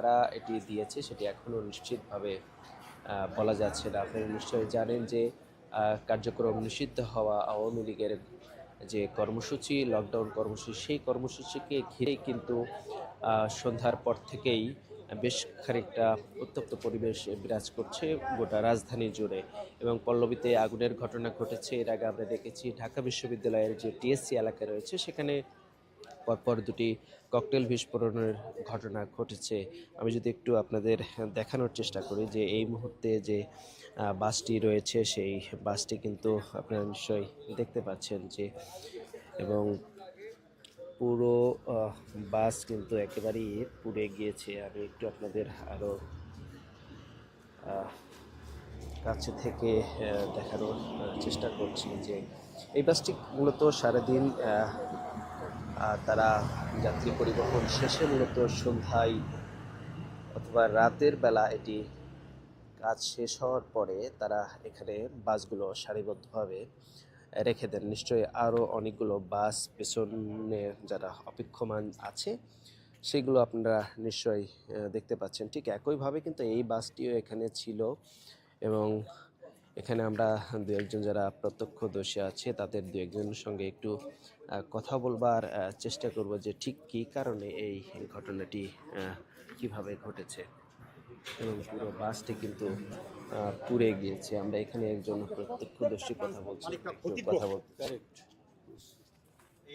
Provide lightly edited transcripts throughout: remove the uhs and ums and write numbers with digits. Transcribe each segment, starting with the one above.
কারা এটি দিয়েছে সেটি এখনও নিশ্চিতভাবে বলা যাচ্ছে না। আপনারা নিশ্চয়ই জানেন যে কার্যক্রম নিষিদ্ধ হওয়া আওয়ামী লীগের যে কর্মসূচি, লকডাউন কর্মসূচি, সেই কর্মসূচিকে ঘিরেই কিন্তু সন্ধ্যার পর থেকেই বেশ খানিকটা উত্তপ্ত পরিবেশ বিরাজ করছে গোটা রাজধানী জুড়ে। এবং পল্লবীতে আগুনের ঘটনা ঘটেছে। এর আগে আমরা দেখেছি ঢাকা বিশ্ববিদ্যালয়ের যে টিএসসি এলাকা রয়েছে সেখানে পরপর দুটি ককটেল বিস্ফোরণের ঘটনা ঘটেছে। আমি যদি একটু আপনাদের দেখানোর চেষ্টা করি যে এই মুহূর্তে যে বাসটি রয়েছে সেই বাসটি কিন্তু আপনারা নিশ্চয়ই দেখতে পাচ্ছেন যে, এবং পুরো বাস কিন্তু একেবারেই পুড়ে গিয়েছে। আমি একটু আপনাদের আরও কাছে থেকে দেখানোর চেষ্টা করছি যে এই বাসটি মূলত সারাদিন তারা যাত্রী পরিবহন শেষে মূলত সন্ধ্যায় অথবা রাতের বেলা এটি কাজ শেষ হওয়ার পরে তারা এখানে বাসগুলো সারিবদ্ধভাবে রেখে দেন। নিশ্চয়ই আরও অনেকগুলো বাস পেছনে যারা অপেক্ষমান আছে সেগুলো আপনারা নিশ্চয়ই দেখতে পাচ্ছেন। ঠিক একইভাবে কিন্তু এই বাসটিও এখানে ছিল এবং এখানে আমরা দু একজন যারা প্রত্যক্ষদর্শী আছে তাদের দু একজনের সঙ্গে একটু কথা বলবার চেষ্টা করব যে ঠিক কী কারণে এই ঘটনাটি কিভাবে ঘটেছে। এবং পুরো বাসটি কিন্তু পুড়ে গিয়েছে। আমরা এখানে একজন প্রত্যক্ষদর্শী কথা বলছি, কথা বলতে।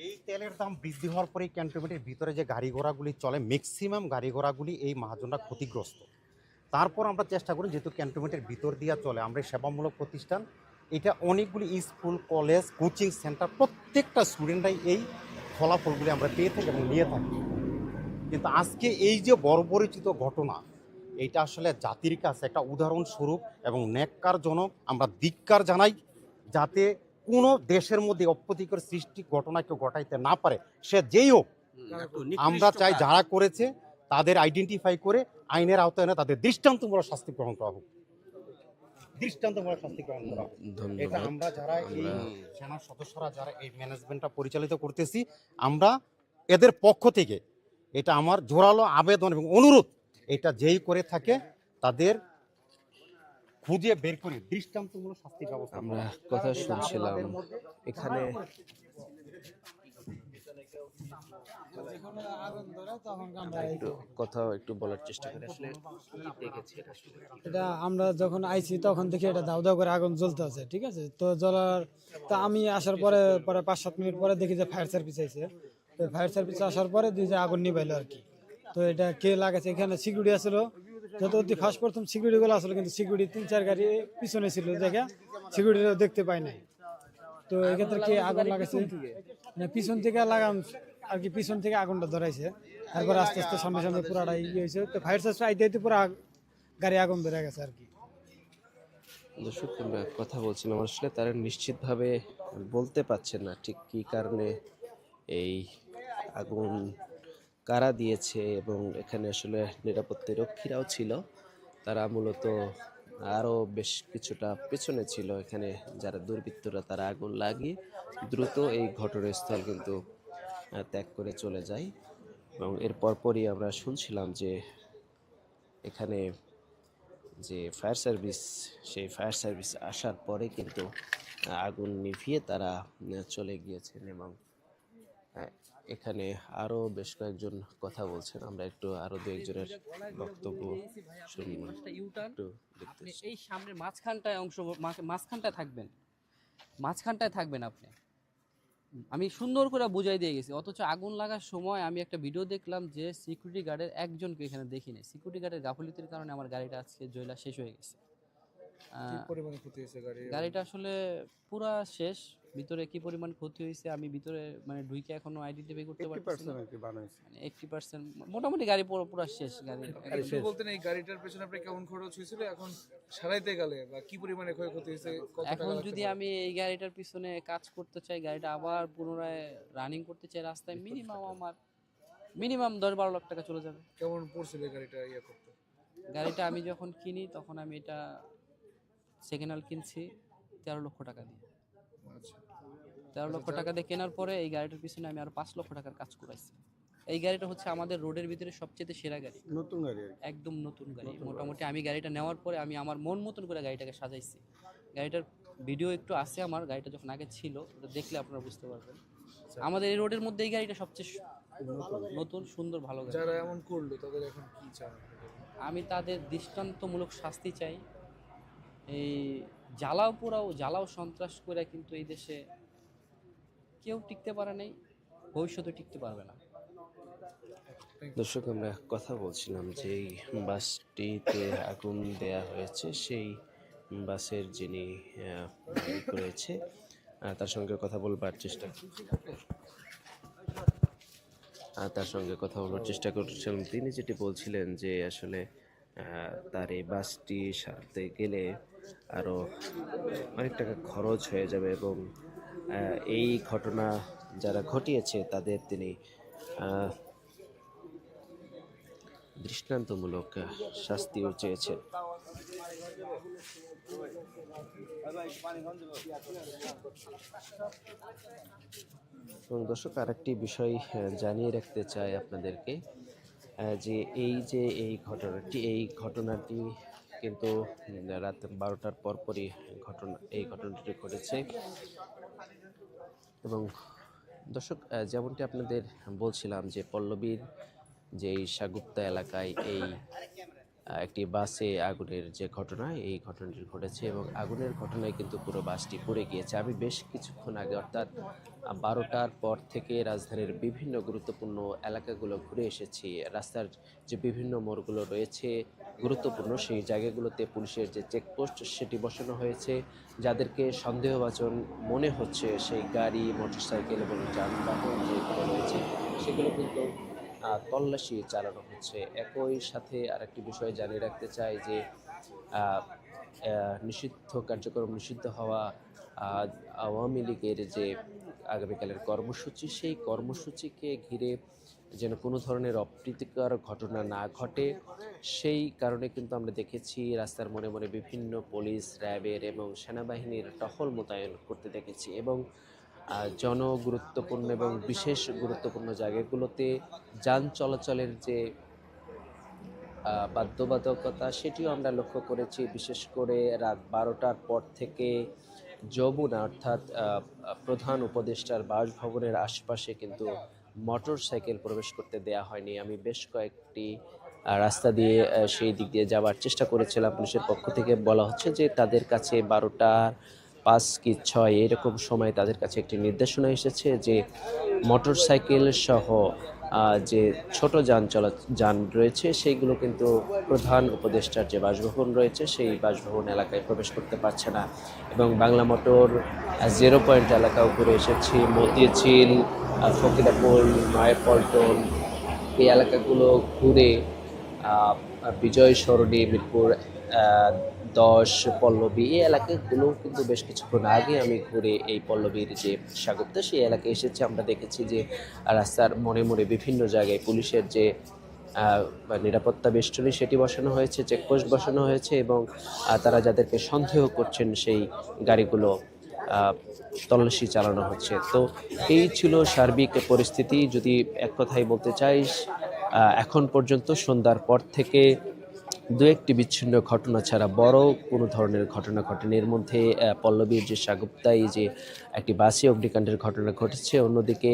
এই তেলের দাম বৃদ্ধি হওয়ার পরে ক্যান্টনমেন্টের ভিতরে যে গাড়ি ঘোড়াগুলি চলে ম্যাক্সিমাম গাড়ি ঘোড়াগুলি এই মহাজনরা ক্ষতিগ্রস্ত। তারপর আমরা চেষ্টা করি যেহেতু ক্যান্টনমেন্টের ভিতর দিয়ে চলে, আমরা সেবামূলক প্রতিষ্ঠান, এটা অনেকগুলি স্কুল কলেজ কোচিং সেন্টার প্রত্যেকটা স্টুডেন্টরাই এই ফলাফলগুলি আমরা পেয়ে থাকি এবং নিয়ে থাকি। কিন্তু আজকে এই যে বর্বরিচিত ঘটনা, এইটা আসলে জাতির কাছে একটা উদাহরণস্বরূপ এবং ন্যাক্কারজনক। আমরা ধিক্কার জানাই, যাতে কোনো দেশের মধ্যে অপ্রীতিকর সৃষ্টি ঘটনা কেউ ঘটাইতে না পারে, সে যেই হোক। আমরা চাই যারা করেছে তাদের আইডেন্টিফাই করে আইনের আওতায় এনে তাদের দৃষ্টান্তমূলক শাস্তি গ্রহণ করা হোক, দৃষ্টান্তমূলক শাস্তি গ্রহণ করা হোক। এটা আমরা যারা এই সেনার সদস্যরা যারা এই ম্যানেজমেন্টটা পরিচালিত করতেছি, আমরা এদের পক্ষ থেকে এটা আমার জোরালো আবেদন এবং অনুরোধ, এটা যেই করে থাকে তাদের খুঁজে বের করে দৃষ্টান্তমূলক শাস্তি ব্যবস্থা। আমরা কথা শুনছিলাম এখানে কথা একটু বলার চেষ্টা করি আসলে কি দেখেছি এটা আমরা যখন আইছি তখন দেখি এটা দাউ দাউ করে আগুন জ্বলতে আছে, ঠিক আছে। তো জ্বলার তা আমি আসার পরে 5-7 মিনিট পরে দেখি যে ফায়ার সার্ভিস আইছে। তো ফায়ার সার্ভিস আসার পরে দুই যে আগুন নিভাইলো আর কি। তো এটা কে লাগাছে, এখানে সিকিউরিটি আসছিল, যত অতি ফার্স্ট প্রথম সিকিউরিটিগুলো আসলো, কিন্তু সিকিউরিটি 3-4 গাড়ি পিছনে ছিল, দেখে সিকিউরিটিও দেখতে পাই নাই। তো এক্ষেত্রে কে আগুন লাগাইছে, পিছন থেকে লাগাম আর কি, পিছন থেকে আগুনটা ধরাইছে। তারপর আস্তে আস্তে সামনে সামনে পুরাটা ইয়ে হয়েছে। তো ফায়ার সার্ভিস আইতে আইতে পুরো গাড়ি আগুন ধরে গেছে আর কি। দর্শক কথা বলছিলাম আসলে তারা নিশ্চিতভাবে বলতে পারছেন না ঠিক কী কারণে এই আগুন কারা দিয়েছে, এবং এখানে আসলে নিরাপত্তা রক্ষীরাও ছিল, তারা মূলত আরও বেশ কিছুটা পেছনে ছিল। এখানে যারা দুর্বৃত্তরা তারা আগুন লাগিয়ে দ্রুত এই ঘটনাস্থল কিন্তু ত্যাগ করে চলে যায়। এবং এর পরপরই আমরা শুনছিলাম যে এখানে যে ফায়ার সার্ভিস, সেই ফায়ার সার্ভিস আসার পরে কিন্তু আগুন নিভিয়ে তারা চলে গিয়েছেন। এবং এখানে আরও বেশ কয়েকজন কথা বলছেন, আমরা একটু আরও দু একজনের বক্তব্য শুনবো। একটু আপনি এই সামনের মাঝখানটায় মাঝখানটায় থাকবেন আপনি। আমি সুন্দর করে বুঝাই দিয়ে গেছি, অথচ আগুন লাগার সময় আমি একটা ভিডিও দেখলাম যে সিকিউরিটি গার্ডের একজনকে এখানে দেখিনি। সিকিউরিটি গার্ডের গাফিলতির কারণে আমার গাড়িটা আজকে জ্বলা শেষ হয়ে গেছে। গাড়িটা আসলে পুরা শেষ। ভিতরে কি পরিমাণ ক্ষতি হয়েছে আমি ভিতরে মানে ঢুকে এখনো আইডেন্টিফাই করতে পারতেছি না। মানে 80% মোটামুটি গাড়ি পুরো শেষ। গাড়ি শেষ বলতে এই গাড়িটার পেছনে আপনি কেমন খরচ হয়েছিল, এখন সারাইতে গেলে বা কি পরিমাণে ক্ষয়ক্ষতি হয়েছে, কত টাকা এখন যদি আমি এই গাড়িটার পিছনে কাজ করতে চাই, গাড়িটা আবার পুনরায় রানিং করতে চাই রাস্তায়, মিনিমাম 10-12 লাখ টাকা চলে যাবে। কেমন পড়ছিল গাড়িটা ইয়ে করতে? গাড়িটা আমি যখন কিনি তখন আমি এটা সেকেন্ড হ্যান্ড কিনছি 13 লক্ষ টাকা দিয়ে। আচ্ছা, 13 লক্ষ টাকা দিয়ে কেনার পরে এই গাড়িটার পিছনে আমি আরো 5 লক্ষ টাকার কাজ করাইছি। এই গাড়িটা হচ্ছে আমাদের রোডের ভিতরে সবচেয়ে সেরা গাড়ি, নতুন গাড়ি আর কি। একদম নতুন গাড়ি। মোটামুটি আমি গাড়িটা নেওয়ার পরে আমি আমার মন মতন করে গাড়িটাকে সাজাইছি। গাড়িটার ভিডিও একটু আছে আমার, গাড়িটা যখন আগে ছিল ওটা দেখলে আপনারা বুঝতে পারবেন। আমাদের এই রোডের মধ্যে এই গাড়িটা সবচেয়ে নতুন সুন্দর ভালো গাড়ি। যারা এমন করলো তাদের এখন কি চান? আমি তাদের দৃষ্টান্তমূলক শাস্তি চাই। এই জ্বালাও সন্ত্রাস করে কিন্তু এই দেশে কেউ টিকতে পারে নাই, ভবিষ্যতে টিকতে পারবে না। দর্শক, আমরা কথা বলছিলাম যে এই বাসটিতে আগুন দেয়া হয়েছে, সেই বাসের যিনি মালিক রয়েছে তার সঙ্গে কথা বলবার চেষ্টা করছিলাম। তিনি যেটি বলছিলেন যে আসলে তার এই বাসটি সারতে গেলে আরও অনেক টাকা খরচ হয়ে যাবে এবং এই ঘটনা যারা ঘটিয়েছে তাদের তিনি দৃষ্টান্তমূলক শাস্তিও চেয়েছেন। এবং দর্শক, আরেকটি বিষয় জানিয়ে রাখতে চাই আপনাদেরকে, যে এই ঘটনাটি কিন্তু রাত 12টার পরপরই এই ঘটনাটি ঘটেছে। এবং দর্শক, যেমনটি আপনাদের বলছিলাম যে পল্লবীর যে এই সাগুপ্তা এলাকায় একটি বাসে আগুনের যে ঘটনা, এই ঘটনাটি ঘটেছে এবং আগুনের ঘটনায় কিন্তু পুরো বাসটি পুড়ে গিয়েছে। আমি বেশ কিছুক্ষণ আগে অর্থাৎ 12টার পর থেকে রাজধানীর বিভিন্ন গুরুত্বপূর্ণ এলাকাগুলো ঘুরে এসেছি। রাস্তার যে বিভিন্ন মোড়গুলো রয়েছে গুরুত্বপূর্ণ, সেই জায়গাগুলোতে পুলিশের যে চেকপোস্ট সেটি বসানো হয়েছে। যাদেরকে সন্দেহভাজন মনে হচ্ছে সেই গাড়ি, মোটরসাইকেল এবং যানবাহন যেগুলো রয়েছে সেগুলো কিন্তু তল্লাশি চালানো হচ্ছে। একই সাথে আরেকটি বিষয় জানিয়ে রাখতে চাই যে কার্যক্রম নিষিদ্ধ হওয়া আওয়ামী লীগের যে আগামীকালের কর্মসূচি, সেই কর্মসূচিকে ঘিরে যেন কোনো ধরনের অপ্রীতিকর ঘটনা না ঘটে, সেই কারণে কিন্তু আমরা দেখেছি রাস্তার মনে মনে বিভিন্ন পুলিশ, র্যাবের এবং সেনাবাহিনীর টহল মোতায়েন করতে দেখেছি। এবং জনগুরুত্বপূর্ণ এবং বিশেষ গুরুত্বপূর্ণ জায়গাগুলোতে যান চলাচলের যে বাধ্যবাধকতা সেটিও আমরা লক্ষ্য করেছি। বিশেষ করে রাত 12টার পর থেকে যমুনা অর্থাৎ প্রধান উপদেষ্টার বাসভবনের আশপাশে কিন্তু মোটর সাইকেল প্রবেশ করতে দেয়া হয়নি। আমি বেশ কয়েকটি রাস্তা দিয়ে সেই দিক দিয়ে যাওয়ার চেষ্টা করেছিলাম। পুলিশের পক্ষ থেকে বলা হচ্ছে যে তাদের কাছে 12টার 5 কি 6 এরকম সময় তাদের কাছে একটি নির্দেশনা এসেছে যে মোটর সাইকেল সহ যে ছোট যান রয়েছে সেইগুলো কিন্তু প্রধান উপদেষ্টার যে বাসভবন রয়েছে সেই বাসভবন এলাকায় প্রবেশ করতে পারছে না। এবং বাংলা মোটর 0 পয়েন্ট এলাকাও ঘুরে এসেছি, মতিঝিল, ফকিরাপুল, নয়াপল্টন এই এলাকাগুলো ঘুরে বিজয় সরণি, মিরপুর 10, পল্লবী এই এলাকাগুলো কিন্তু বেশ কিছুক্ষণ আগে আমি ঘুরে এই পল্লবীর যে সাগুপ্তা সেই এলাকায় এসেছি। আমরা দেখেছি যে রাস্তার মোড়ে মোড়ে বিভিন্ন জায়গায় পুলিশের যে নিরাপত্তা বেষ্টনী সেটি বসানো হয়েছে, চেকপোস্ট বসানো হয়েছে এবং তারা যাদেরকে সন্দেহ করছেন সেই গাড়িগুলো তল্লাশি চালানো হচ্ছে। তো এই ছিল সার্বিক পরিস্থিতি। যদি এক কথাই বলতে চাই, এখন পর্যন্ত সন্ধ্যার পর থেকে দু একটি বিচ্ছিন্ন ঘটনা ছাড়া বড় কোনো ধরনের ঘটনা ঘটেনি। এর মধ্যে পল্লবীর যে সাগুপ্তায় যে একটি বাসে অগ্নিকাণ্ডের ঘটনা ঘটেছে, অন্যদিকে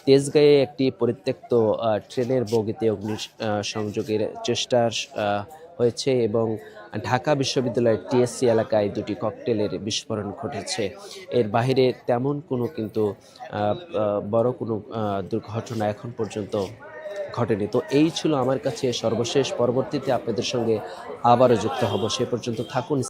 তেজগাঁয়ে একটি পরিত্যক্ত ট্রেনের বগিতে সংযোগের চেষ্টা হয়েছে এবং ঢাকা বিশ্ববিদ্যালয়ের টিএসসি এলাকায় 2টি ককটেলের বিস্ফোরণ ঘটেছে। এর বাইরে তেমন কোনো কিন্তু বড় কোনো দুর্ঘটনা এখন পর্যন্ত ঘটেনি। তো এই ছিল আমার কাছে সর্বশেষ। পরবর্তীতে আপনাদের সঙ্গে আবারও যুক্ত হব। সে পর্যন্ত থাকুন।